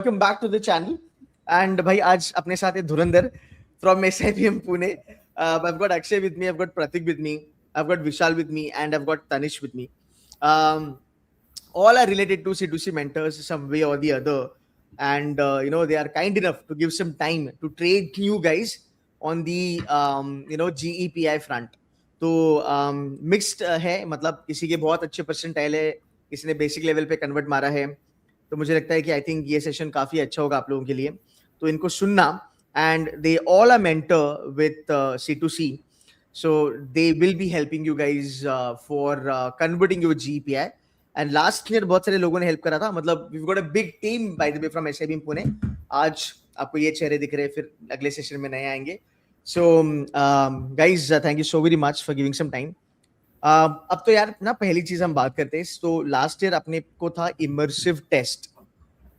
Welcome back to the channel. And भाई आज अपने साथ है धुरंधर from SIBM Pune. I've got Akshay with me, I've got Pratik with me, I've got Vishal with me, and I've got Tanish with me. Um, all are related to C2C mentors some way or the other, and they are kind enough to give some time to train you guys on the GEPI front. तो mixed है, मतलब किसी के बहुत अच्छे percentile है, किसी ने बेसिक लेवल पे कन्वर्ट मारा है. तो मुझे लगता है कि आई थिंक ये सेशन काफी अच्छा होगा आप लोगों के लिए, तो इनको सुनना. And they all are mentor with C2C, so they will be helping you guys for converting your GPI. And last year बहुत सारे लोगों ने हेल्प करा था, मतलब we got a big team by the way from SIBM Pune. आज आपको ये चेहरे दिख रहे हैं, फिर अगले सेशन में नए आएंगे. So guys thank you so very much for giving some time. अब तो यार ना पहली चीज हम बात करते हैं. तो लास्ट ईयर अपने को था इमर्सिव टेस्ट.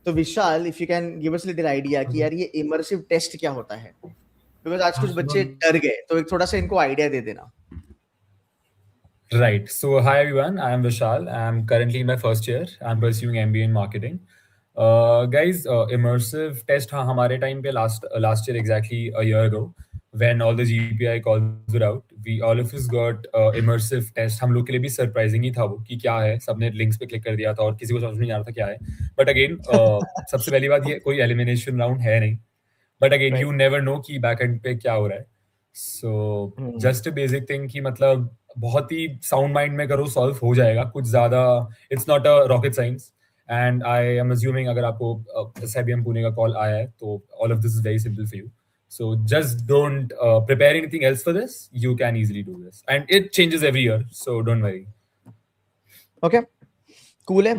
तो Vishal, if you can give us little idea कि यार ये इमर्सिव टेस्ट क्या होता है, बिकॉज आज कुछ बच्चे डर गए, तो एक थोड़ा सा इनको आइडिया दे देना. Right. So, hi everyone. I am Vishal. I'm currently in my first year. I'm pursuing MBA in marketing. Guys, immersive test हाँ हमारे time पे last year exactly a year ago when all the GPI calls were out, we all of us got immersive test. हम लोग के लिए भी surprising ही था वो कि क्या है. सबने links पे click कर दिया था और किसी को समझ नहीं आ रहा था क्या है. But again, सबसे पहली बात ये कोई elimination round है नहीं. But again, you never know कि back end पे क्या हो रहा है. So just a basic thing कि मतलब बहुत ही साउंड माइंड में करो, सॉल्व हो जाएगा. कुछ ज्यादा it's not a rocket science. And I am assuming अगर आपको SIBM पुणे का कॉल आया है तो all of this is very simple for you. So just don't prepare anything else for this. You can easily do this and it changes every year, so don't worry. Okay, cool है.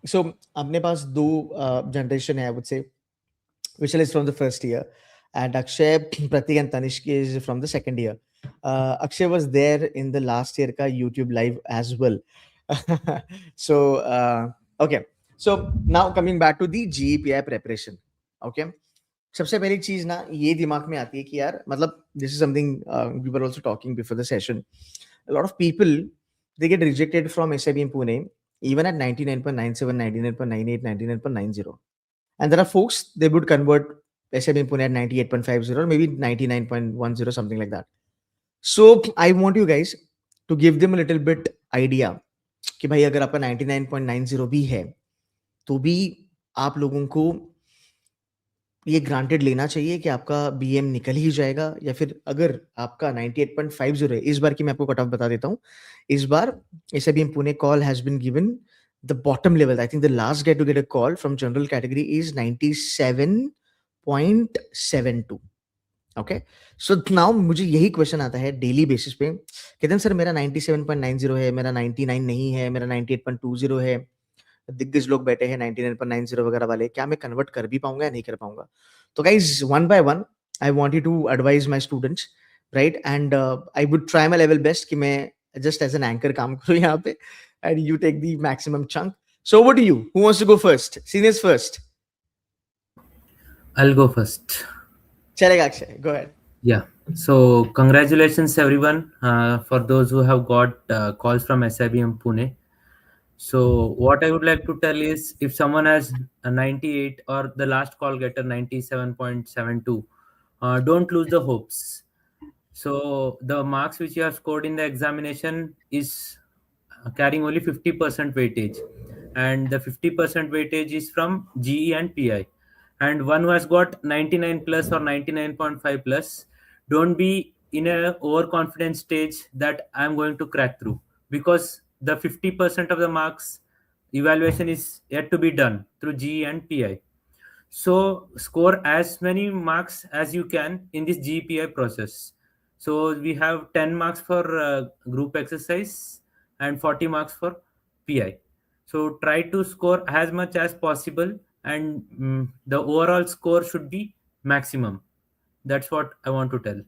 सो अपने पास दो generation है, I would say. Vishal is from the first year, and Akshay, Pratik, and Tanishk is from the second year. Akshay was there in the last year ka YouTube live as well. So okay, so now coming back to the GEPI preparation. Okay, सबसे पहली चीज ना ये दिमाग में आती है कि यार मतलब this is something we were also talking before the session. A lot of people, they get rejected from SIBM Pune even at 99.97, 99.98, 99.90. And there are folks, they would convert SIBM Pune at 98.50 or maybe 99.10, something like that. So I want you guys to give them a little bit idea कि भाई अगर आपका 99.90 भी है तो भी आप लोगों को ये ग्रांटेड लेना चाहिए कि आपका BM निकल ही जाएगा, या फिर अगर आपका 98.50 है, इस बार की मैं आपको कट ऑफ बता देता हूँ. इस बार SIBM Pune call has been given the bottom level. I think the last guy to get a call from general category is 97.72. Okay, so now मुझे यही क्वेश्चन आता है डेली बेसिस पे. कहते हैं सर मेरा 97.90 है, मेरा 99 नहीं है, मेरा 98.20 है. दिग्गज लोग बैठे हैं 99.90 वगैरह वाले, क्या मैं कन्वर्ट कर भी पाऊंगा या नहीं कर पाऊंगा? तो guys one by one I want you to advise my students, right? And I would try my level best कि मैं जस्ट एज एन एंकर काम करूं यहाँ पे, and you take the maximum chunk. So over to you. Who wants to go first? Seniors first. I'll go first. Chalega Akshay, go ahead. Yeah. So congratulations everyone for those who have got calls from SIBM Pune. So what I would like to tell is, if someone has a 98 or the last call getter 97.72, don't lose the hopes. So the marks which you have scored in the examination is carrying only 50% weightage, and the 50% weightage is from GE and PI. And one who has got 99 plus or 99.5 plus, don't be in a overconfident stage that I'm going to crack through, because the 50% of the marks evaluation is yet to be done through GE and PI. So score as many marks as you can in this GPI process. So we have 10 marks for group exercise and 40 marks for PI. So try to score as much as possible, and the overall score should be maximum. That's what I want to tell.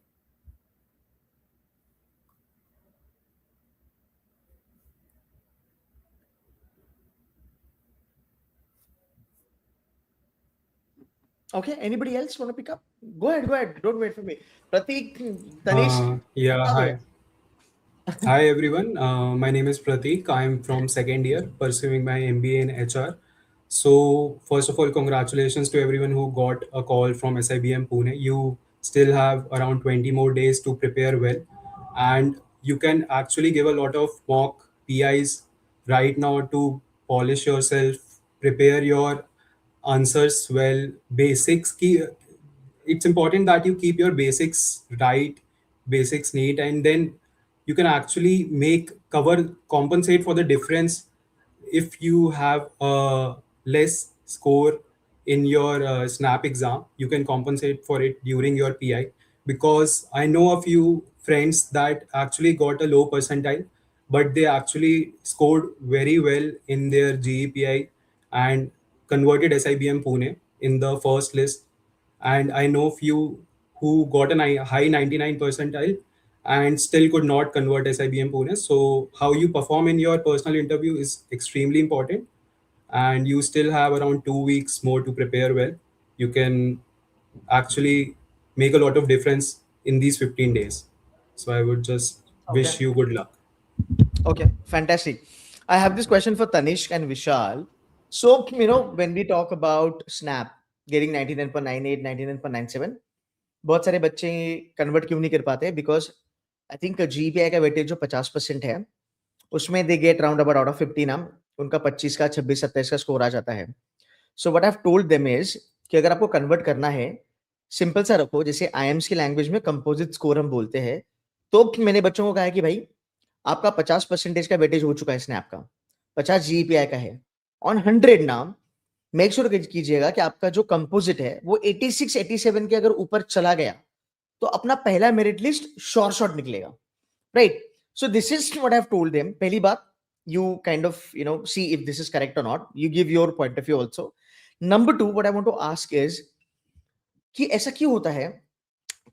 Okay, anybody else want to pick up? Go ahead. Don't wait for me. Pratik, Tanish. Yeah, hi. Hi everyone. My name is Pratik. I'm from second year pursuing my MBA in HR. So, first of all, congratulations to everyone who got a call from SIBM Pune. You still have around 20 more days to prepare well, and you can actually give a lot of mock PIs right now to polish yourself, prepare your answers well. Basics key, it's important that you keep your basics right, basics neat, and then you can actually make cover compensate for the difference if you have a less score in your snap exam. You can compensate for it during your PI, because I know a few friends that actually got a low percentile, but they actually scored very well in their GEPI and converted SIBM Pune in the first list. And I know few who got a high 99 percentile and still could not convert SIBM Pune. So how you perform in your personal interview is extremely important, and you still have around 2 weeks more to prepare well. You can actually make a lot of difference in these 15 days. So I would just wish Okay. you good luck. Okay, fantastic. I have this question for Tanishk and Vishal. So, when we talk about Snap getting 99.98, 99.97, बहुत सारे बच्चे convert क्यों नहीं कर पाते? Because I think GPI का weightage जो 50% है, उसमें they get round about out of 50 ना, उनका 25 का 26 27 का स्कोर आ जाता है. So what I have told them is कि अगर आपको कन्वर्ट करना है, सिंपल सा रखो, जैसे आईएम्स की लैंग्वेज में कंपोजिट स्कोर हम बोलते हैं. तो मैंने बच्चों को कहा है कि भाई आपका 50% का वेटेज हो चुका है स्नैप का, 50 जीपीआई का है. ऑन 100 नाम मेक श्योर कीजिएगा कि आपका जो कंपोजिट है वो 86 87 के अगर ऊपर चला गया तो अपना पहला मेरिट लिस्ट शॉर्ट शॉर्ट निकलेगा, right? So this is what I have told them. पहली बात, you kind of see if this is correct or not. You give your point of view also. Number two, what I want to ask is कि ऐसा क्यों होता है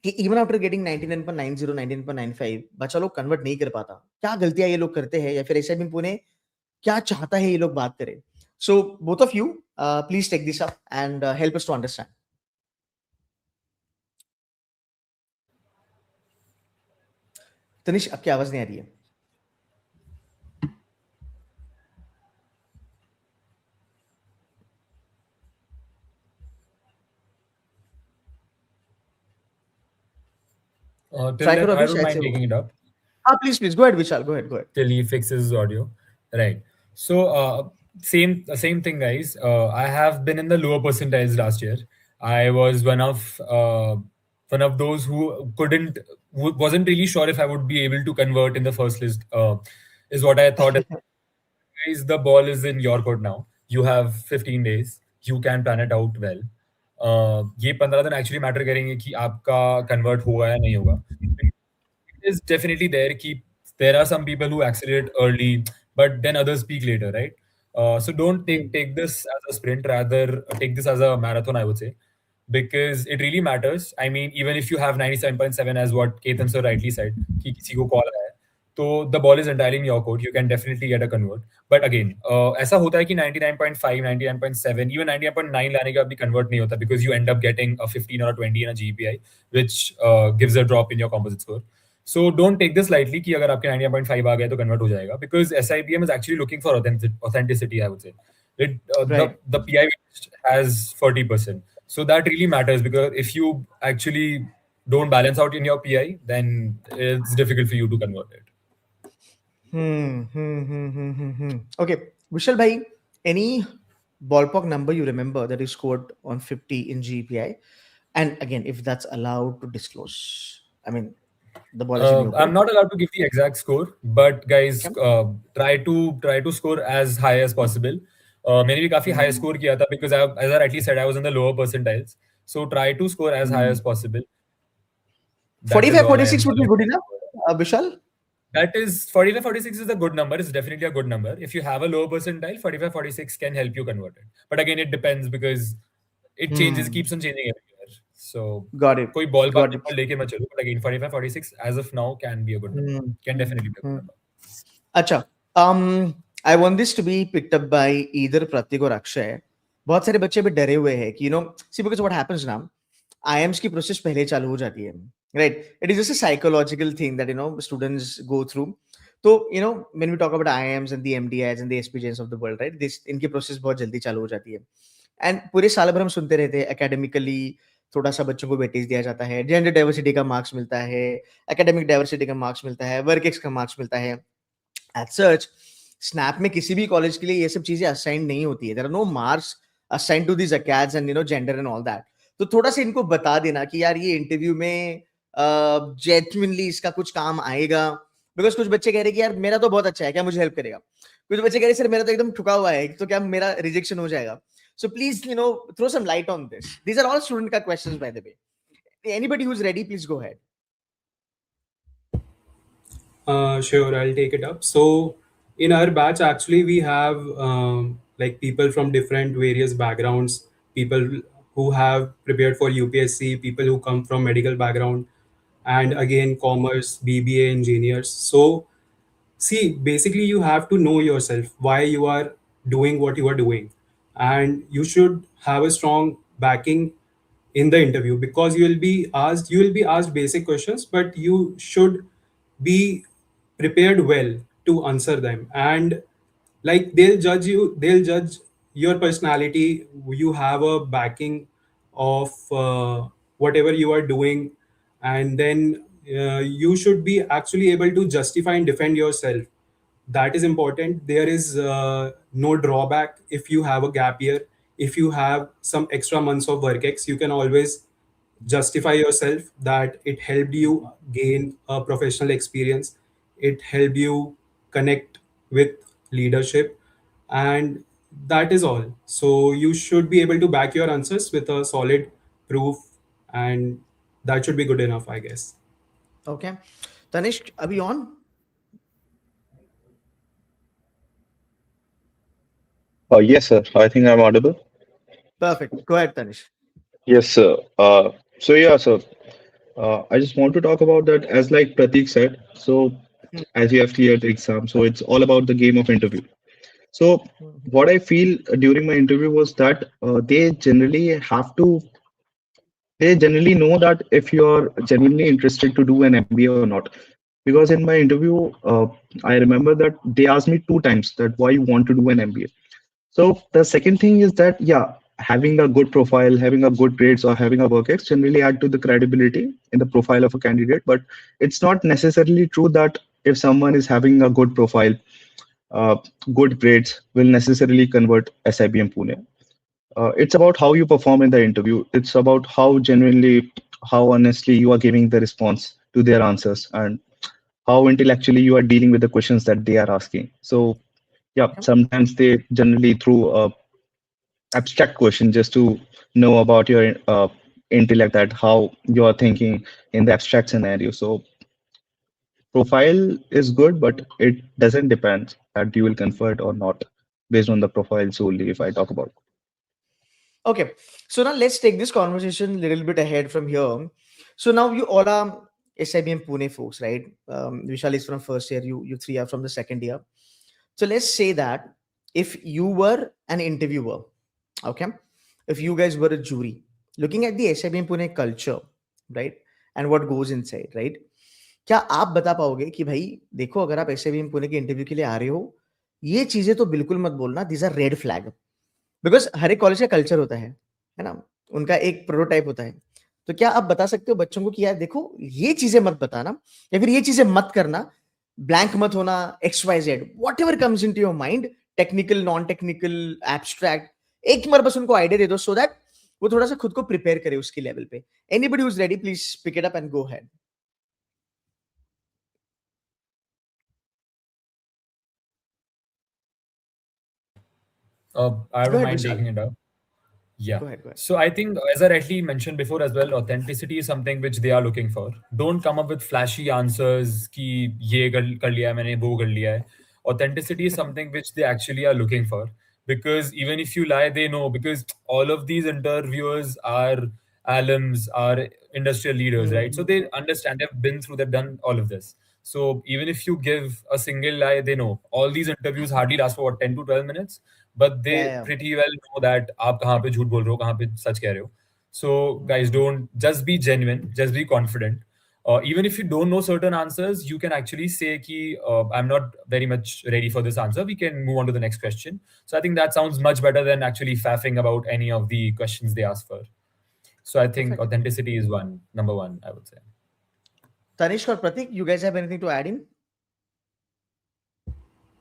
कि even after getting 99.90 99.95 बच्चा लोग कन्वर्ट नहीं कर पाता? क्या गलतियां ये लोग करते हैं, या फिर ऐसे भी पुणे क्या चाहता है ये लोग बात करें? So both of you please take this up and help us to understand. Tanish, आपकी आवाज नहीं आ रही है. Till Try then, करो I अभी, don't शायद mind से taking it up please go ahead Vishal, go ahead. till he fixes his audio. Right. So same thing, guys. I have been in the lower percentiles last year. I was one of those who wasn't really sure if I would be able to convert in the first list. Is what I thought. Guys, the ball is in your court now. You have 15 days. You can plan it out well. ये 15 दिन actually matter करेंगे कि आपका convert होगा या नहीं होगा. It is definitely there. There are some people who accelerate early, but then others peak later, right? So don't take this as a sprint. Rather, take this as a marathon, I would say, because it really matters. I mean, even if you have 97.7, as what Ketan sir rightly said, कि किसी को call आया है, तो the ball is entirely in your court. You can definitely get a convert. But again, ऐसा होता है कि 99.5, 99.7, even 99.9 लाने का भी convert नहीं होता, because you end up getting a 15 or a 20 in a GPI, which gives a drop in your composite score. So don't take this lightly कि अगर आपके 99.5 आ गए तो convert हो जाएगा, because SIBM is actually looking for authenticity, I would say. Right. The PI has 40%. So that really matters, because if you actually don't balance out in your PI, then it's difficult for you to convert it. Okay, Vishal bhai, any ballpark number you remember that you scored on 50 in GPI? And again, if that's allowed to disclose, I mean, the ball is in your I'm court. not allowed to give the exact score, but guys, Okay. try to score as high as possible. मैंने भी काफी high score किया था, because as I rightly said, I was in the lower percentiles. So try to score as high as possible. That is 45 all I 46 am would be allowed good to enough, score. Vishal? That is 45 46 is a good number. It's definitely a good number. If you have a low percentile, 45 46 can help you convert it. But again, it depends, because it changes, keeps on changing every year. So Got it. कोई ballpark Got it. number लेके मत चलो. But again, 45 46 as of now can be a good number. Can definitely be a good number. अच्छा, I want this to be picked up by either Pratik or Akshay. बहुत सारे बच्चे भी डरे हुए हैं कि see, because what happens now, IIMs की प्रोसेस पहले चालू हो जाती है, right? It is just a psychological thing that students go through. तो when we talk about IIMs and the MDIs and the SPJs of the world, right, this इनकी process बहुत जल्दी चालू हो जाती है. एंड पूरे साल भर हम सुनते रहते हैं एकेडमिकली थोड़ा सा बच्चों को वेटेज दिया जाता है, जेंडर डाइवर्सिटी का मार्क्स मिलता है, एकेडमिक डाइवर्सिटी का मार्क्स मिलता है, वर्क एक्स का मार्क्स मिलता है. एज सच स्नैप में किसी भी कॉलेज के लिए ये सब चीजें असाइन नहीं होती है. There are no marks assign to this acads and gender and all that. तो थोड़ा सा इनको बता देना कि यार ये इंटरव्यू में जेन्युइनली इसका कुछ काम आएगा. बिकॉज कुछ बच्चे कह रहे हैं कि यार मेरा तो बहुत अच्छा है, क्या मुझे हेल्प करेगा. कुछ बच्चे कह रहे हैं सर मेरा तो एकदम ठुका हुआ है, तो क्या मेरा रिजेक्शन हो जाएगा. So please, throw some light on this. These are all student ka questions, by the way. Anybody who's ready, please go ahead. Sure, I'll take it up. So in our batch, actually, we have like people from different various backgrounds, people who have prepared for UPSC, people who come from medical background, and again, commerce, BBA engineers. So see, basically, you have to know yourself why you are doing what you are doing, and you should have a strong backing in the interview, because you will be asked basic questions, but you should be prepared well to answer them. And like, they'll judge your personality. You have a backing of whatever you are doing, and then you should be actually able to justify and defend yourself. That is important. There is no drawback if you have a gap year. If you have some extra months of work ex, you can always justify yourself that it helped you gain a professional experience, it helped you connect with leadership, and that is all. So you should be able to back your answers with a solid proof, and that should be good enough, I guess. Okay. Tanishq, are we on? Yes, sir. I think I'm audible. Perfect. Go ahead, Tanishq. Yes, sir. So yeah, sir. I just want to talk about that as like Pratik said. So as you have cleared the exam, so it's all about the game of interview. So what I feel during my interview was that they generally know that if you're genuinely interested to do an MBA or not. Because in my interview, I remember that they asked me 2 times that why you want to do an MBA. So the second thing is that, yeah, having a good profile, having a good grades, or having a work ex generally add to the credibility in the profile of a candidate. But it's not necessarily true that if someone is having a good profile, uh, good grades will necessarily convert SIBM Pune. It's about how you perform in the interview. It's about how genuinely, how honestly you are giving the response to their answers, and how intellectually you are dealing with the questions that they are asking. So yeah, sometimes they generally throw a abstract question just to know about your intellect, that how you are thinking in the abstract scenario. So profile is good, but it doesn't depend that you will convert or not based on the profile solely, if I talk about. Okay. So now let's take this conversation a little bit ahead from here. So now you all are SIBM Pune folks, right? Vishal is from first year, you three are from the second year. So let's say that if you were an interviewer, okay, if you guys were a jury, looking at the SIBM Pune culture, right, and what goes inside, right? क्या आप बता पाओगे कि भाई देखो अगर आप SIBM Pune के इंटरव्यू के लिए आ रहे हो, ये चीजें तो बिल्कुल मत बोलना, these are red flag. Because हर एक कॉलेज का कल्चर होता है ना, उनका एक प्रोटोटाइप होता है. तो क्या आप बता सकते हो बच्चों को कि यार देखो ये चीजें मत बताना, या फिर ये चीजें मत करना, ब्लैंक मत होना, XYZ, whatever comes into your mind, technical, non technical, abstract, एक बार बस उनको आइडिया दे दो सो दैट वो थोड़ा सा खुद को प्रिपेयर करे उसकी लेवल पे. Anybody who is ready, please pick it up and go ahead. I Go don't ahead, mind Vishal. taking it up. Yeah. Go ahead, go ahead. So I think, as I rightly mentioned before as well, authenticity is something which they are looking for. Don't come up with flashy answers कि ये कर लिया है मैंने, वो कर लिया है. Authenticity is something which they actually are looking for, because even if you lie, they know, because all of these interviewers are alums, are industrial leaders, right? So they understand, they've been through, they've done all of this. So even if you give a single lie, they know. All these interviews hardly last for what, 10 to 12 minutes, but they Yeah. pretty well know that आप कहाँ पे झूठ बोल रहे हो, कहाँ पे सच कह रहे हो. So guys, don't just be genuine, just be confident. even if you don't know certain answers, you can actually say ki, I'm not very much ready for this answer. We can move on to the next question. So I think that sounds much better than actually faffing about any of the questions they ask for. So I think Perfect. authenticity is number one, I would say. Tanishk or Pratik, you guys have anything to add in?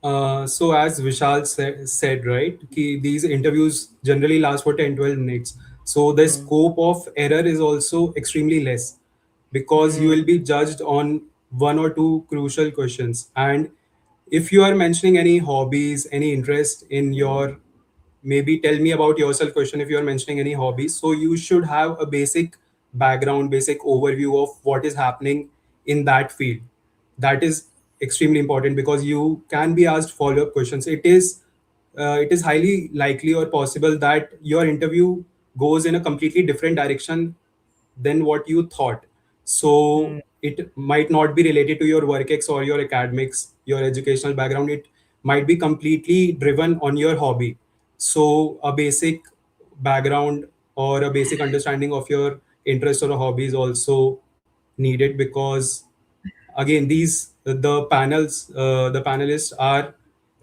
So as Vishal said, right, these interviews generally last for 10-12 minutes. So the scope of error is also extremely less because you will be judged on one or two crucial questions. And if you are mentioning any hobbies, any interest in your, maybe tell me about yourself question if you are mentioning any hobbies. So you should have a basic background, basic overview of what is happening in that field. That is extremely important because you can be asked follow-up questions. It is highly likely or possible that your interview goes in a completely different direction than what you thought. So it might not be related to your work ex or your academics, your educational background. It might be completely driven on your hobby. So a basic background or a basic understanding of your interest or a hobby is also needed because again the panelists are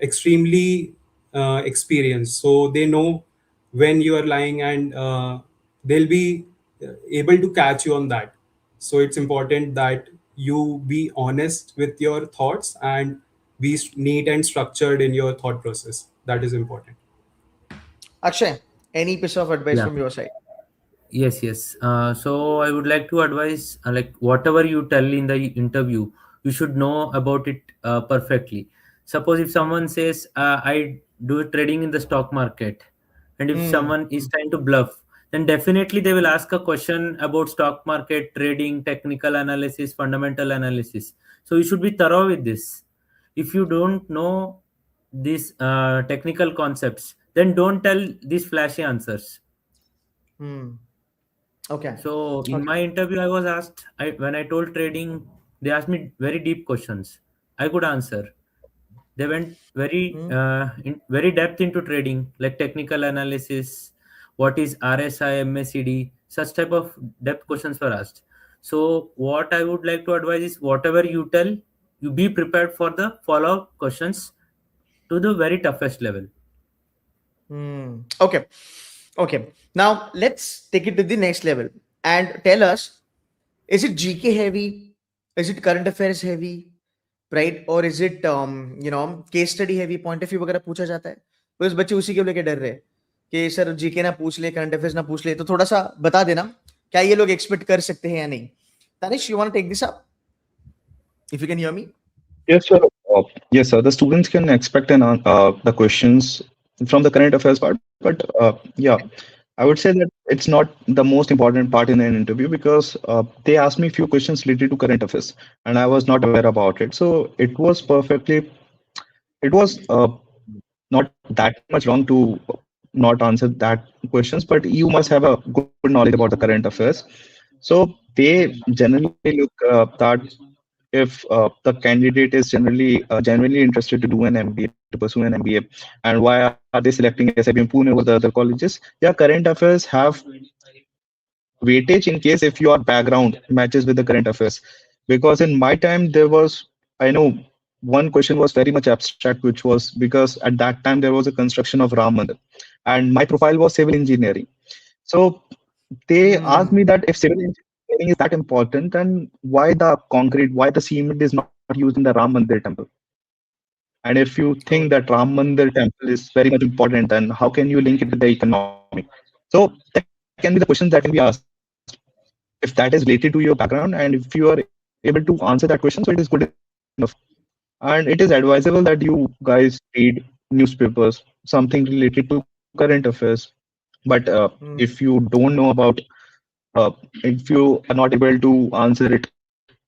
extremely experienced, so they know when you are lying, and they'll be able to catch you on that. So it's important that you be honest with your thoughts and be neat and structured in your thought process. That is important. Akshay, any piece of advice Yeah. from your side? Yes, yes. So I would like to advise, like whatever you tell in the interview, you should know about it perfectly. Suppose if someone says, "I do trading in the stock market," and if someone is trying to bluff, then definitely they will ask a question about stock market trading, technical analysis, fundamental analysis. So you should be thorough with this. If you don't know these technical concepts, then don't tell these flashy answers. Hmm. Okay. So in Okay. my interview, I was asked, when I told trading, they asked me very deep questions. I could answer. They went very depth into trading, like technical analysis, what is RSI, MACD, such type of depth questions were asked. So what I would like to advise is whatever you tell, you be prepared for the follow-up questions to the very toughest level. Okay. Okay. Now let's take it to the next level and tell us, is it GK heavy? Is it current affairs heavy? Right? Or is it case study heavy? Point of view वगैरह पूछा जाता है? बस बच्चे उसी के लेके डर रहे हैं कि सर जीके ना पूछ ले, करंट अफेयर्स ना पूछ ले, तो थोड़ा सा बता देना क्या ये लोग एक्सपेक्ट कर सकते हैं या नहीं. Tanish, you want to take this up? If you can hear me. Yes, sir. Yes, sir. The students can expect the questions from the current affairs part, but yeah, I would say that it's not the most important part in an interview because they asked me a few questions related to current affairs, and I was not aware about it. So it was not that much wrong to not answer that questions, but you must have a good knowledge about the current affairs. So they generally look that if the candidate is genuinely interested to do an MBA, to pursue an MBA, and why are they selecting SIBM Pune over the other colleges? Yeah, current affairs have weightage in case if your background matches with the current affairs. Because in my time, I know one question was very much abstract, which was because at that time there was a construction of Ram Mandir, and my profile was civil engineering. So they asked me that if civil engineering is that important, then why the cement is not used in the Ram Mandir temple? And if you think that Ram Mandir temple is very much important, then how can you link it with the economy? So that can be the questions that can be asked. If that is related to your background and if you are able to answer that question, so it is good enough. And it is advisable that you guys read newspapers, something related to current affairs. But if you don't know about if you are not able to answer it,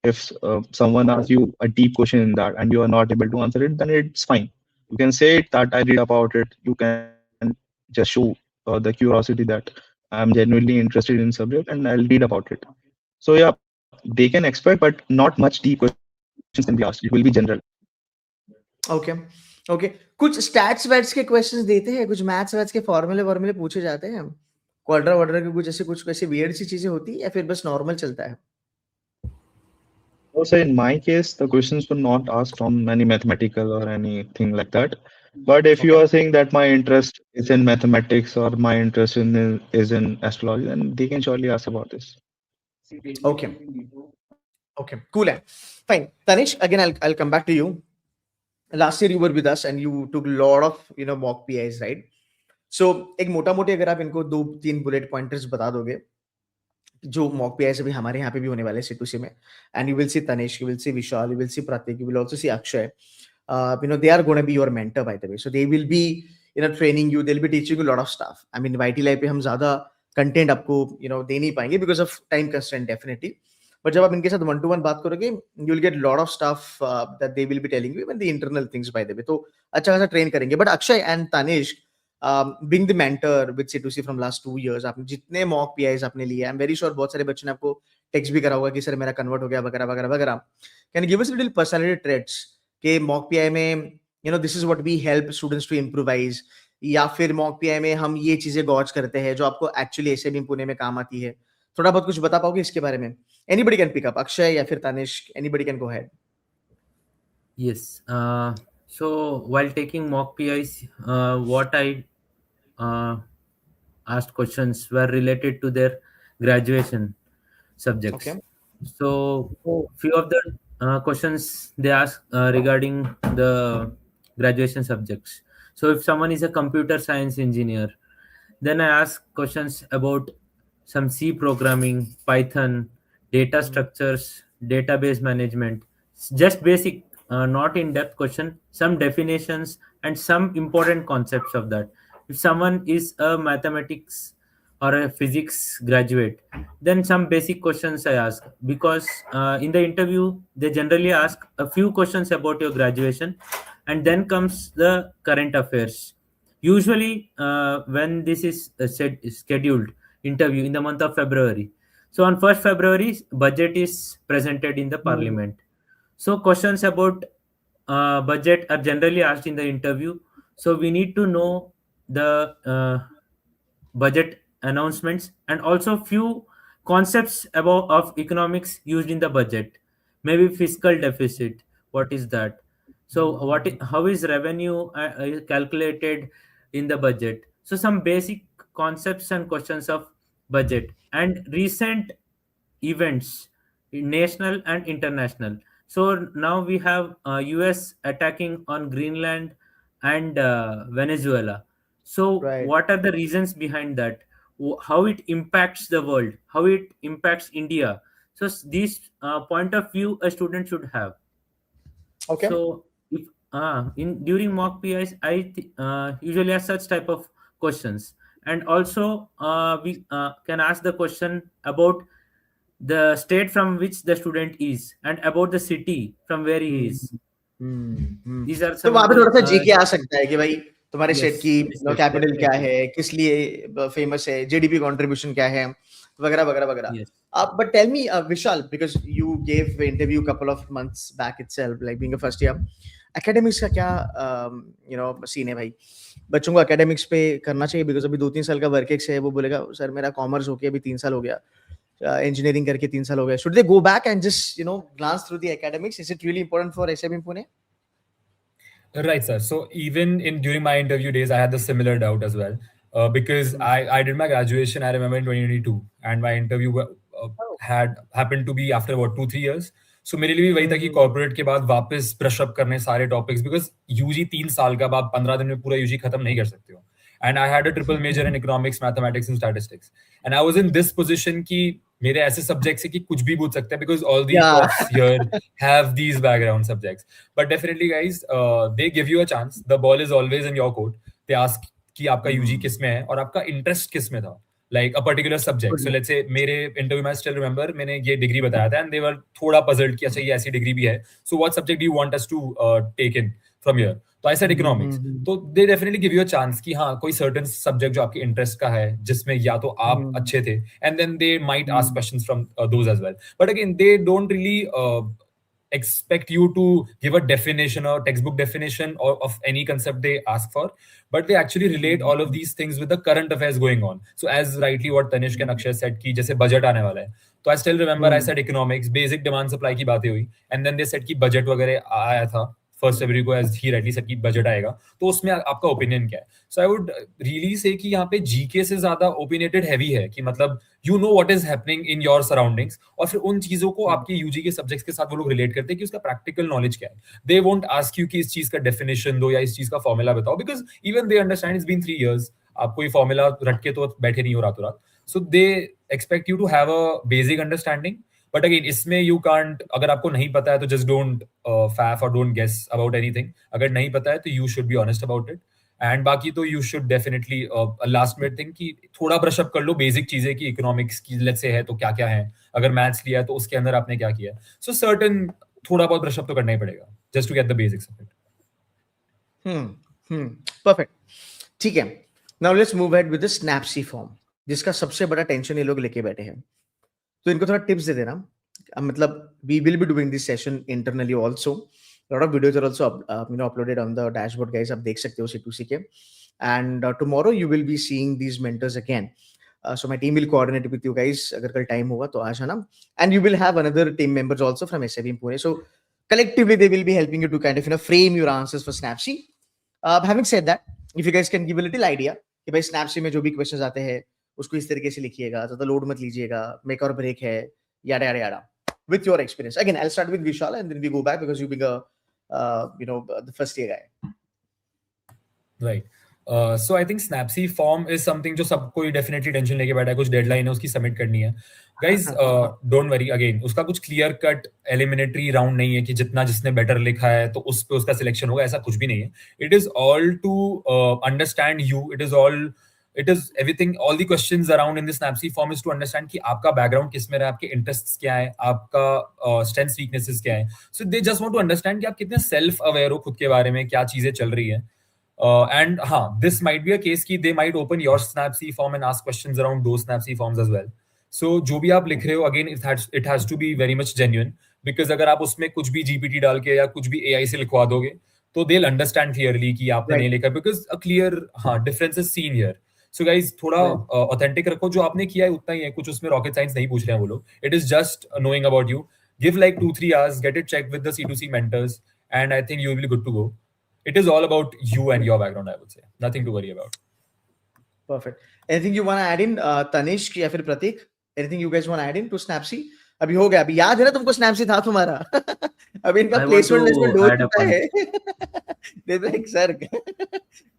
if someone asks you a deep question in that and you are not able to answer it, then it's fine. You can say it that I read about it. You can just show the curiosity that I'm genuinely interested in subject and I'll read about it. So yeah, they can expect, but not much deep questions can be asked. It will be general. Okay. Okay. कुछ stats watts के questions देते हैं, कुछ maths वैथ्स के फॉर्मूले पूछे जाते हैं, क्वाड्रा वाड्रा के कुछ ऐसे वियर्ड सी चीजें होती है या फिर बस नॉर्मल चलता है? So in my case, the questions were not asked from any mathematical or anything like that. But if you Okay. are saying that my interest is in mathematics or my interest is in astrology, then they can surely ask about this. Okay. Okay. Cool. Fine. Tanish, again, I'll come back to you. Last year you were with us and you took a lot of mock PIs, right? So एक मोटा मोटी अगर आप इनको 2-3 bullet pointers बता दोगे जो mock pi अभी हमारे यहाँ पे भी होने वाले हैं C2C में, and you will see Tanish, you will see Vishal, you will see Prateek, you will also see Akshay. They are going to be your mentor, by the way. So they will be training you, they'll be teaching you a lot of stuff. I mean YT Live पे हम ज़्यादा content आपको दे नहीं पाएंगे because of time constraint definitely. But जब आप इनके साथ 1-to-1 बात करोगे, you will get lot of stuff that they will be telling you, even the internal things, bye the वे. तो अच्छा खासा ट्रेन करेंगे. But Akshay and Tanish, being the mentor with C2C from last 2 years, आपने जितने मॉक पीआईज आपने लिए, आई एम वेरी श्योर बहुत सारे बच्चों ने आपको टेक्स्ट भी करा होगा कि सर मेरा कन्वर्ट हो गया वगैरह वगैरह वगैरह. Can give us little personality traits के मॉक पीआई में this is what we help students to improvise, या फिर मॉक पीआई में हम ये चीजें गॉज करते हैं जो आपको एक्चुअली एसआईबीएम पुणे में काम आती है. थोड़ा बहुत कुछ बता पाओगे इसके बारे में? Anybody can pick up, Akshay या फिर Tanish, anybody can go ahead. Yes. So while taking mock PIs, what I asked questions were related to their graduation subjects. Okay. So few of the questions they ask regarding the graduation subjects. So if someone is a computer science engineer, then I ask questions about some C programming, Python, data structures, database management, just basic, not in depth question, some definitions and some important concepts of that. If someone is a mathematics or a physics graduate, then some basic questions I ask, because in the interview they generally ask a few questions about your graduation, and then comes the current affairs. Usually when this is scheduled interview in the month of February, so on 1st February budget is presented in the parliament. So questions about budget are generally asked in the interview. So we need to know the budget announcements and also few concepts about of economics used in the budget. Maybe fiscal deficit, what is that? So how is revenue calculated in the budget? So some basic concepts and questions of budget and recent events, national and international. So now we have US attacking on Greenland and Venezuela. So Right. what are the reasons behind that? How it impacts the world? How it impacts India? So this point of view a student should have. Okay. So if in during mock PIs, I usually ask such type of questions, and also we can ask the question about the state from which the student is and about the city from where he is. These are तो some वहां of पे थोड़ा सा the GK आ सकता है कि भाई तुम्हारे yes, स्टेट की yes, कैपिटल क्या definitely. है, किस लिए फेमस है, जीडीपी कंट्रीब्यूशन क्या है, वगैरह वगैरह वगैरह. Yes. But tell me, Vishal, because you gave the interview a couple of months back itself, like being a first year, academics का क्या सीन है भाई? बच्चों को academics पे करना चाहिए because अभी 2-3 साल का वर्क एक्स है, वो बोलेगा सर मेरा कॉमर्स होके अभी 3 साल हो गया, engineering करके 3 साल हो गया. Should they go back and just glance through the academics? Is it really important for SIBM Pune? Right, sir. So even during my interview days, I had the similar doubt as well, because I did my graduation, I remember, in 2022, and my interview had happened to be after about 2-3 years. So मेरे लिए भी वही था कि corporate के बाद वापस brush up करने सारे टॉपिक्स, बिकॉज यूजी 3 साल का आप 15 दिन में पूरा यूजी खत्म नहीं कर सकते हो. And I had a triple major in economics, mathematics, and statistics. And I was in this position कि मेरे ऐसे subjects है कि कुछ भी पूछ सकते हैं, because all the profs here have these background subjects. But definitely, guys, they give you a chance. The ball is always in your court. They ask कि आपका UG किस में है और आपका interest किस में था, like a particular subject. So let's say मेरे interview में still remember मैंने ये degree बताया था, and they were थोड़ा puzzled कि अच्छा ये ऐसी degree भी है. So what subject do you want us to take in from here? तो I said economics. तो they definitely give you a chance कि हाँ कोई certain subject जो आपके interest का है, जिसमें या तो आप अच्छे थे, and then they might ask questions from those as well. But again, they don't really expect you to give a definition or textbook definition of any concept they ask for, but they actually relate all of these things with the current affairs going on. So as rightly what Tanishk and Akshay said कि जैसे budget आने वाला है, तो I still remember I said economics, basic demand supply की बातें हुई, and then they said कि budget वगैरह आया था 1st February को, as he rightly said कि budget आएगा, तो उसमें आपका ओपिनियन क्या है? So I would really say कि यहाँ पे GK से ज्यादा opinionated heavy है, कि मतलब you know what is happening in your surroundings, और फिर उन चीजों को आपके UG के सब्जेक्ट्स के साथ वो लोग रिलेट करते हैं कि उसका प्रैक्टिकल नॉलेज क्या है. They won't ask you कि इस चीज का डेफिनेशन दो या इस चीज का फॉर्मूला बताओ, because even they understand it's been 3 years. आप कोई फॉर्मूला रट के तो बैठे नहीं हो रातों रात. So they expect you to have a basic understanding. But again, इसमें you can't, अगर आपको नहीं पता है तो just don't faff or don't guess about anything. अगर नहीं पता है तो you should be honest about it. And बाकी तो you should definitely last minute think कि थोड़ा ब्रश अप कर लो बेसिक चीजें कि इकोनॉमिक्स की लेट्स से है तो क्या क्या है, अगर मैथ्स लिया है तो उसके अंदर आपने क्या किया. So certain थोड़ा बहुत ब्रश अप तो करना ही पड़ेगा just to get the basics of it. Perfect. ठीक है. Now let's move ahead with the Snapsy form, जिसका सबसे बड़ा टेंशन ये लोग लेके बैठे हैं. तो इनको थोड़ा टिप्स दे देना. मतलब we will be doing this session internally also. A lot of videos are also uploaded on the dashboard, guys. आप देख सकते हो C2C के. And tomorrow you will be seeing these mentors again. So my team will coordinate with you guys. अगर कल time होगा तो आ जाना. And you will have another team members also from SIBM Pune. So collectively they will be helping you to kind of frame your answers for Snapsy. Having said that, if you guys can give a little idea कि भाई Snapsy में जो भी questions आते हैं उसको इस तरीके से लिखिएगा, ज़्यादा लोड मत लीजिएगा, make or break है, yada yada yada. With your experience, again, I'll start with Vishal and then we go back because you being the first year guy. Right. So I think Snapsy form is something जो सबको definitely tension लेके बैठा है, कुछ deadline है उसकी submit करनी है. Guys, don't worry again. उसका कुछ clear cut eliminatory round नहीं है कि जितना जिसने better लिखा है तो उस पे उसका selection होगा, ऐसा कुछ भी नहीं है. It is all to understand you. It is everything. All the questions around in the Snapsy form is to understand कि आपका background किस में है, आपके interests क्या है, आपका strengths weaknesses क्या है. So they just want to understand कि आप कितने self aware हो खुद के बारे में, क्या चीजें चल रही है. And this might be a case कि they might open your Snapsy form and ask questions around those Snapsy forms as well. So जो भी आप लिख रहे हो, again it has to be very much genuine, because अगर आप उसमें कुछ भी GPT डाल के या कुछ भी AI से लिखवा दोगे तो they'll understand clearly कि आपने नहीं लिखा, because a clear difference is seen here. So guys, थोड़ा authentic रखो, जो आपने किया है उतना ही है, कुछ उसमें rocket science नहीं पूछ रहे हैं वो लोग. It is just knowing about you. Give like 2-3 hours, get it checked with the C2C mentors, and I think you will be good to go. It is all about you and your background, I would say. Nothing to worry about. Perfect. Anything you want to add in, Tanishk या फिर प्रतीक? Anything you guys want to add in to Snapsy? अभी हो गया, अभी याद है ना तुमको Snapsy था तुम्हारा? अभी इनका placement हो चुका है. They're like, sir,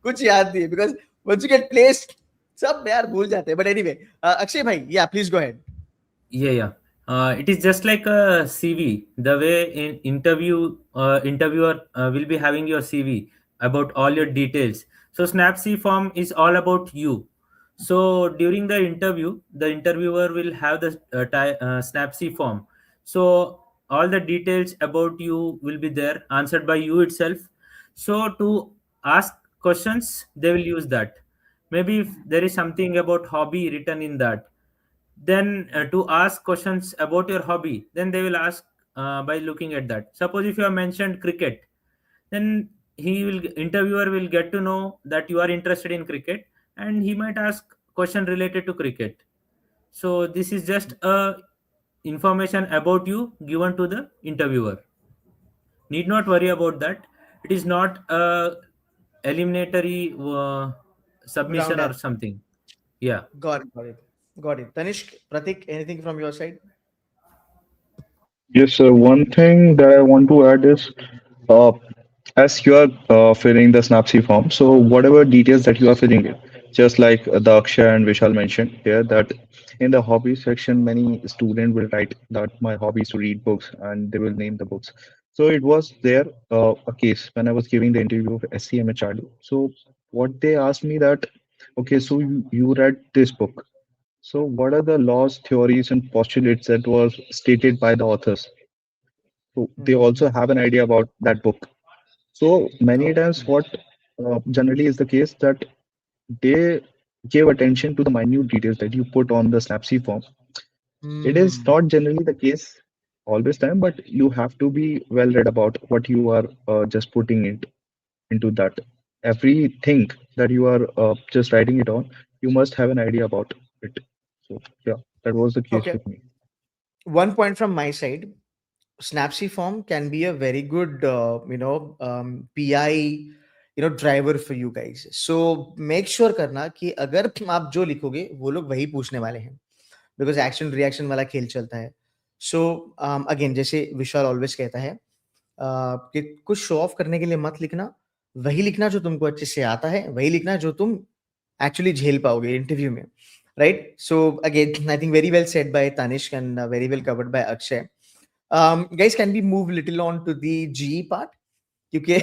कुछ याद नहीं, because once you get placed, सब यार भूल जाते हैं. But anyway, Akshay bhai, yeah, please go ahead. Yeah. It is just like a CV. The way in interviewer will be having your CV about all your details. So Snapsy form is all about you. So during the interview, the interviewer will have the Snapsy form. So all the details about you will be there, answered by you itself. So to ask questions, they will use that. Maybe if there is something about hobby written in that, then to ask questions about your hobby, then they will ask by looking at that. Suppose if you have mentioned cricket, then interviewer will get to know that you are interested in cricket, and he might ask question related to cricket. So this is just information about you given to the interviewer. Need not worry about that. It is not a eliminatory submission or something. Yeah. Got it. Tanishk, Pratik, anything from your side? Yes, sir. One thing that I want to add is, uh, as you are filling the Snapsy form, so whatever details that you are filling in, just like the Akshay and Vishal mentioned here, that in the hobby section, many students will write that my hobby is to read books, and they will name the books. So it was there a case when I was giving the interview of SCM HRD. So what they asked me that, okay, so you read this book. So what are the laws, theories, and postulates that was stated by the authors? So they also have an idea about that book. So many times, what generally is the case that they give attention to the minute details that you put on the Snapsy form. It is not generally the case always time, but you have to be well read about what you are just putting into that. Everything that you are just writing it on, you must have an idea about it. So yeah, that was the case Okay. with me. One point from my side, Snapsy form can be a very good, PI, driver for you guys. So make sure करना कि अगर आप जो लिखोगे वो लोग वही पूछने वाले हैं, बिकॉज एक्शन रिएक्शन वाला खेल चलता है. सो अगेन जैसे विशाल ऑलवेज कहता है कि कुछ शो ऑफ करने के लिए मत लिखना, वही लिखना जो तुमको अच्छे से आता है, वही लिखना जो तुम एक्चुअली झेल पाओगे इंटरव्यू में, right? So again I think very well said by Tanishk and very well covered by Akshay. Guys, can we move little on to the GE part? क्योंकि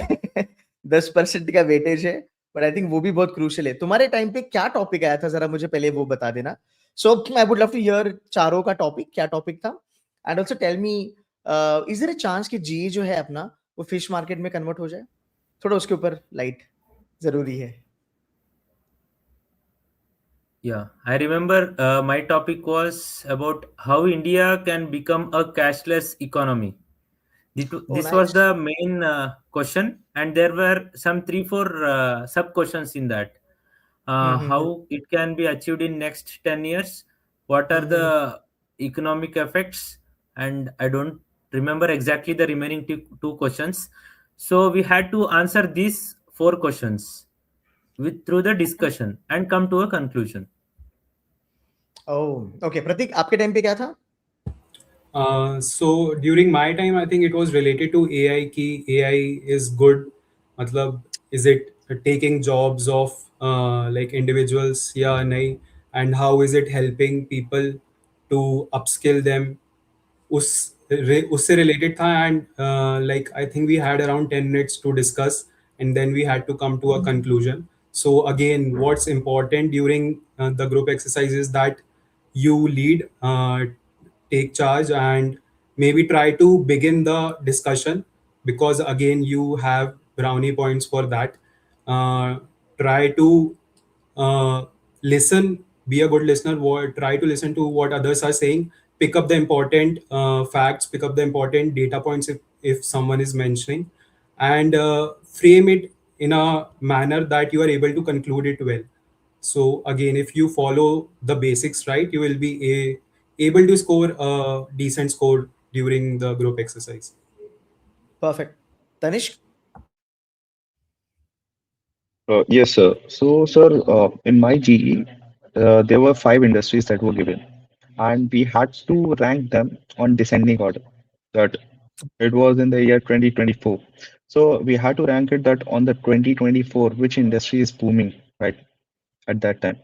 10% का वेटेज है, बट आई थिंक वो भी बहुत क्रूशियल है. तुम्हारे टाइम पे क्या टॉपिक आया था, जरा मुझे पहले वो बता देना. So I would love to hear चारों का टॉपिक, क्या टॉपिक था, and also tell me is there a chance कि जीई जो है अपना वो फिश मार्केट में कन्वर्ट हो जाए? थोड़ा उसके ऊपर लाइट जरूरी है. Yeah, I remember my topic was about how India can become a cashless economy. Oh, This was nice. the main question, and there were some 3 4 sub questions in that. Mm-hmm. How it can be achieved in next 10 years? What are Mm-hmm. the economic effects? And I don't remember exactly the remaining two questions. So we had to answer these 4 questions through the discussion and come to a conclusion. Oh, okay. प्रतीक, आपके time पे क्या था? So during my time, I think it was related to AI. Ki AI is good. Matlab, is it taking jobs of like individuals? Yeah, nahi. And how is it helping people to upskill them? उससे related था, and like I think we had around 10 minutes to discuss, and then we had to come to a conclusion. So again, what's important during the group exercise is that you lead, take charge, and maybe try to begin the discussion, because again you have brownie points for that. uh, Try to listen, be a good listener, try to listen to what others are saying, pick up the important facts, pick up the important data points if someone is mentioning, and frame it in a manner that you are able to conclude it well. So again, if you follow the basics right, you will be able to score a decent score during the group exercise. Perfect. Tanish? Yes, sir. So, sir, in my GE, there were five industries that were given, and we had to rank them on descending order. That it was in the year 2024. So we had to rank it that on the 2024, which industry is booming right at that time.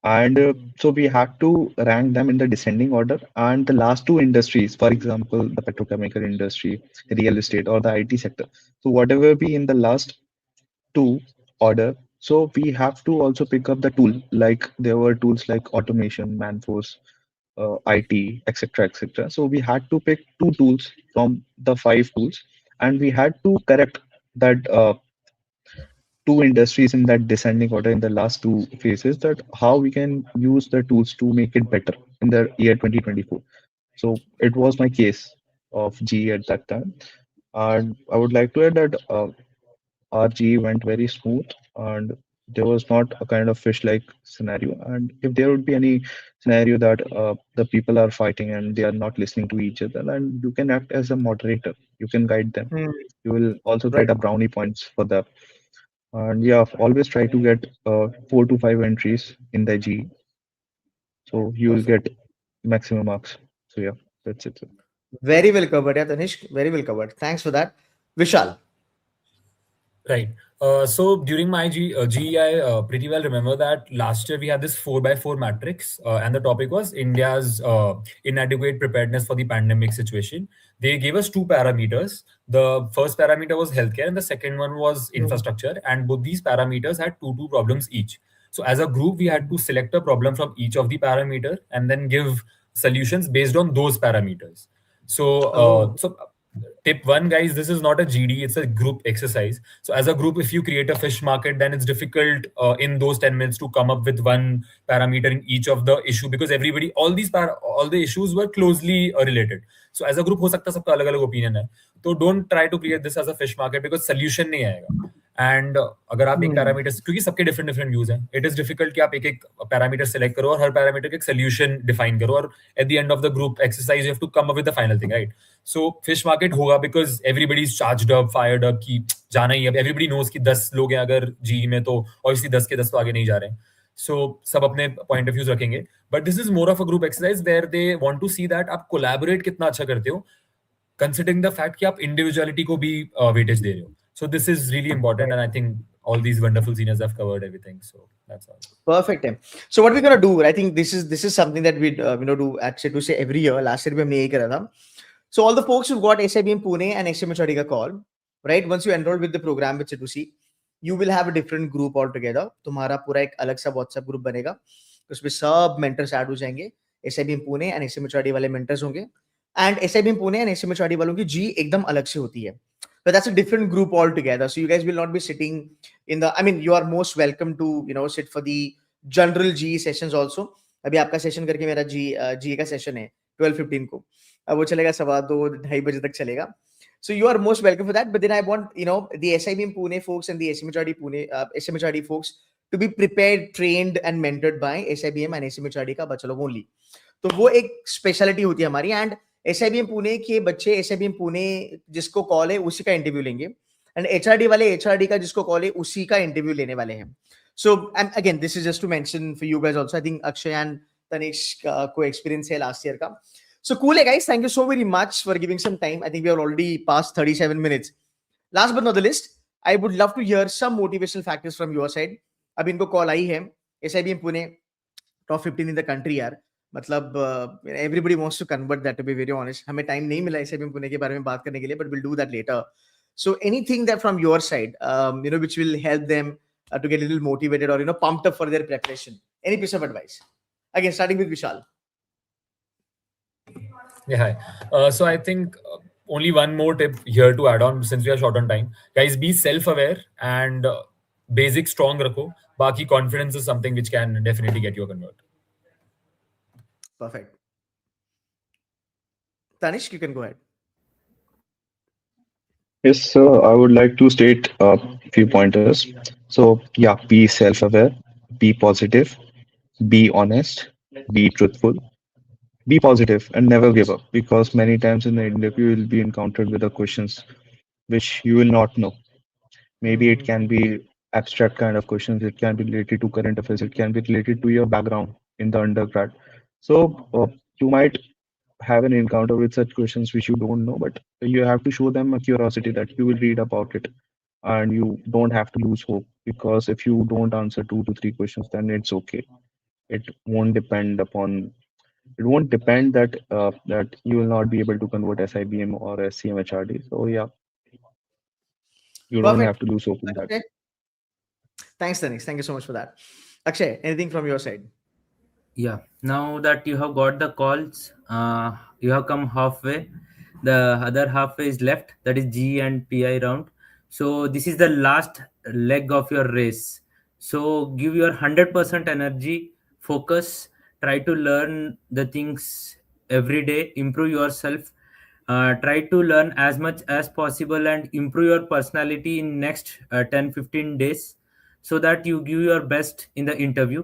And so we had to rank them in the descending order. And the last two industries, for example, the petrochemical industry, real estate, or the IT sector. So whatever be in the last two order, so we have to also pick up the tool. Like there were tools like automation, Manforce, IT, etc., etc. So we had to pick two tools from the five tools, and we had to correct that two industries in that descending order in the last two phases. That how we can use the tools to make it better in the year 2024. So it was my case of G at that time, and I would like to add that RG went very smooth, and there was not a kind of fish-like scenario. And if there would be any scenario that the people are fighting and they are not listening to each other, then you can act as a moderator. You can guide them. Hmm. You will also Right. get a brownie points for that. And yeah, always try to get 4 to 5 entries in the G, so you will Perfect. get maximum marks. So yeah, that's it. Very well covered, yeah, Tanish. Very well covered. Thanks for that. Vishal. Right. So during my GE, I pretty well remember that last year we had this 4x4 matrix, and the topic was India's inadequate preparedness for the pandemic situation. They gave us two parameters. The first parameter was healthcare, and the second one was Hmm. infrastructure. And both these parameters had two problems each. So as a group, we had to select a problem from each of the parameter and then give solutions based on those parameters. So, Oh. tip one, guys, this is not a GD, it's a group exercise. So as a group, if you create a fish market, then it's difficult in those 10 minutes to come up with one parameter in each of the issue, because everybody, all the issues were closely related. So as a group, हो सकता है सबका अलग अलग opinion है. So don't try to create this as a fish market, because solution नहीं आएगा. And अगर आप एक पैरामीटर, क्योंकि सबके डिफरेंट डिफरेंट व्यूज हैं, इट इज डिफिकल्ट कि आप एक एक पैरामीटर सेलेक्ट करो और हर पैरामीटर का एक सोल्यूशन डिफाइन करो, और at the end of the group exercise you have to come up with the final thing, right? So fish market होगा because everybody is charged up, fired up कि जाना ही है. एवरीबडी नोज कि 10 लोग हैं अगर जी में, तो ऑब्वियसली 10 के 10 तो आगे नहीं जा रहे हैं. सो सब अपने पॉइंट ऑफ व्यूज रखेंगे, but this is more of a group exercise where they want to see that आप कोलैबोरेट कितना अच्छा करते हो, considering the fact कि आप individuality को भी weightage दे रहे हो. So this is really important, and I think all these wonderful seniors have covered everything. So that's all. Perfect. So what we're gonna do, I think this is something that we do actually to say every year. Last year we हमने यही करा था. So all the folks who've got SIBM Pune and SMHRD का call, right? Once you enroll with the program with C2C, you will have a different group altogether. तुम्हारा पूरा एक अलग सा WhatsApp group बनेगा. उसमें सब mentors add हो जाएंगे. SIBM Pune and SMHRD वाले mentors होंगे. And SIBM Pune and SMHRD वालों की G एकदम अलग से होती है. But that's a different group altogether. So you guys will not be sitting in the, I mean, you are most welcome to, sit for the general GE sessions also. अभी आपका session करके मेरा GE का session है 12:15 को. अब वो चलेगा 2:30 बजे तक चलेगा. So you are most welcome for that. But then I want, the SIBM Pune folks and the SMHRD folks to be prepared, trained and mentored by SIBM and SMHRD का बच्चा लोग only. तो वो एक स्पेशलिटी होती है हमारी. And SIBM Pune के बच्चे SIBM पुणे जिसको कॉल है उसी का इंटरव्यू लेंगे, एंड HRD वाले HRD का जिसको कॉल है उसी का इंटरव्यू लेने वाले हैं. So again this is just to mention for you guys also. I think Akshay and Tanish को एक्सपीरियंस है लास्ट ईयर का. सो कूल है guys, thank you so very much for giving some time. I think we are already past 37 minutes. Last but not the list, I would love to hear some motivational factors from your side. अब इनको call आई है, SIBM Pune top 15 in the country यार. मतलब everybody wants to convert that, to be very honest. हमें time नहीं मिला SIBM Pune के बारे में बात करने के लिए, but we'll do that later. So anything that from your side, which will help them to get a little motivated or pumped up for their preparation. Any piece of advice? Again, starting with Vishal. Yeah, hi. So I think only one more tip here to add on, since we are short on time. Guys, be self-aware and basic strong rakho. Baki confidence is something which can definitely get you a convert. Perfect. Tanishq, you can go ahead. Yes, sir. I would like to state a few pointers. So, yeah, be self-aware, be positive, be honest, be truthful, be positive, and never give up. Because many times in the interview, you will be encountered with the questions which you will not know. Maybe it can be abstract kind of questions. It can be related to current affairs. It can be related to your background in the undergrad. So you might have an encounter with such questions which you don't know, but you have to show them a curiosity that you will read about it, and you don't have to lose hope, because if you don't answer 2 to 3 questions, then it's okay. It won't depend that that you will not be able to convert SIBM or SCMHRD. So yeah, you don't have to lose hope in that. Okay. Thanks, Tanishq. Thank you so much for that. Akshay, anything from your side? Yeah, now that you have got the calls, you have come halfway. The other halfway is left, that is G and PI round. So this is the last leg of your race. So give your 100% energy, focus, try to learn the things every day, improve yourself, try to learn as much as possible and improve your personality in next 10-15 days, so that you give your best in the interview.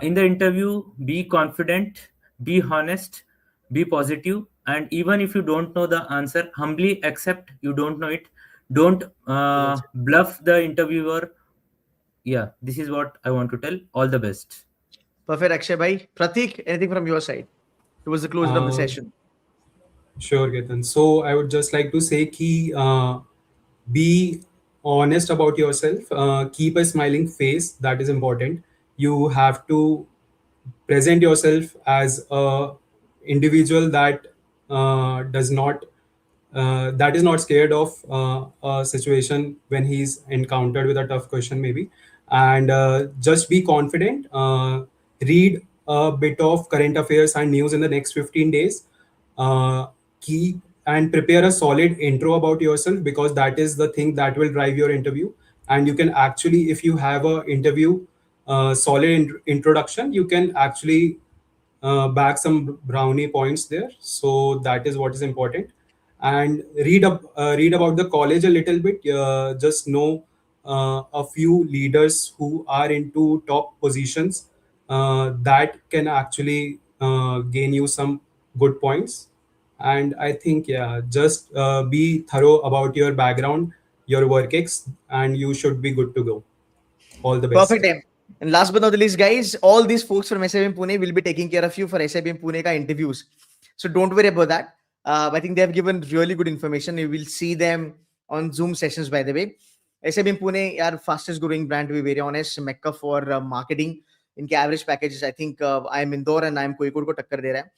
In the interview, be confident, be honest, be positive, and even if you don't know the answer, humbly accept you don't know it. Don't bluff the interviewer. Yeah, this is what I want to tell. All the best. Perfect, Akshay bhai. Pratik, anything from your side towards the close of the session? Sure, Ketan. So I would just like to say ki be honest about yourself. Keep a smiling face. That is important. You have to present yourself as a individual that does not that is not scared of a situation when he's encountered with a tough question maybe, and just be confident. Read a bit of current affairs and news in the next 15 days. Keep and prepare a solid intro about yourself, because that is the thing that will drive your interview. And you can actually, if you have a interview solid introduction, you can actually back some brownie points there. So that is what is important. And read about the college a little bit. Just know a few leaders who are into top positions that can actually gain you some good points. And I think, yeah, just be thorough about your background, your work ex, and you should be good to go. All the Perfect best. time. And last but not the least, guys, all these folks from SIBM Pune will be taking care of you for SIBM Pune ka interviews. So don't worry about that. I think they have given really good information. You will see them on Zoom sessions, by the way. SIBM Pune are fastest growing brand, to be very honest, mecca for marketing. इनके average packages, I think I am Indore and I am कोई को टक्कर दे रहा है.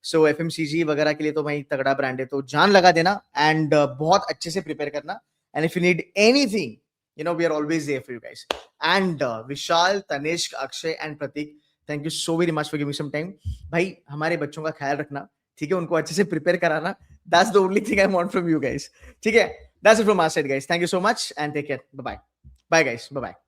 So FMCG वगैरह के लिए तो भाई तगड़ा ब्रांड है, तो जान लगा देना and बहुत अच्छे से prepare करना. And if you need anything, you know, we are always there for you guys. And Vishal, Tanishk, Akshay and Pratik, thank you so very much for giving some time. भाई हमारे बच्चों का ख्याल रखना, ठीक है, उनको अच्छे से prepare कराना. That's the only thing I want from you guys. ठीक है, that's it from our side, guys. Thank you so much and take care. Bye bye. Bye guys. Bye bye.